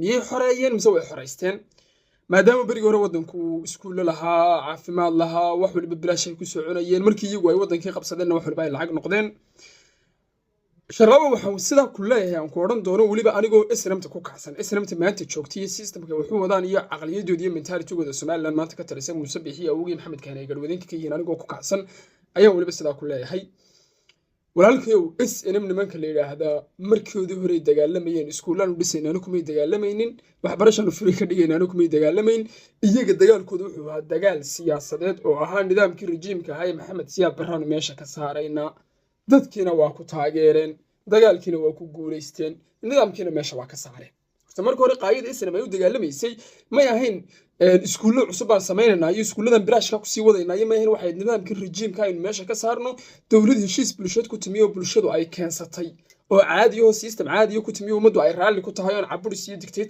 miyay xoreeyeen mise way xoreysteen maadaama berigii hore waddanku iskuulo lahaa caafimaad lahaa wax waliba bilaash ay ku soconayeen markii iyagu ay waddankii qabsadeenna wax waliba ay lacag noqdeen sharlaba waxaan sidaa ku leeyahay aan ku odhan doono weliba anigoo SNMta ku kacsan SNMta maanta joogtay systemka wuxuu wadaan iyo aqliyadooda iyo mentalitygooda Soomaaliland maanta ka talisan Muuse Biixi awogii Maxamed Kaane garwadeenka ka yihiin anigoo ku kacsan ayaan weliba sidaa ku leeyahay walaalkayow SNM nimanka la yiraahdaa markoodii hore dagaalamayeen iskuulaan u dhisaynaanu kumay dagaalamaynin waxbarashada furay ka dhigaynaanu kumay dagaalamayn iyaga dagaalkooda wuxuu ahaa dagaal siyaasadeed oo ahaa nidaamkii rejiimka ahaa Maxamed Siyaad Barre meesha ka saarayna dadkiina waa ku taageereen dagaalkiina waa ku guuleysteen nidaamkiina meesha waa ka saareen horta markii hore qaayada SNM ay u dagaalamaysay may ahayn iskuulo cusub aan sameynaa iyo iskuuladan biraashka ku sii wadaynaa iyo ma ahayn waxay nidaamkii rejiimka aynu meesha ka saarno dawlad heshiis bulshada ku timiyo bulshadu ay keensatay oo caadi oo system caadi ku timiyo umadu ay raali ku tahay oo caburis iyo dictator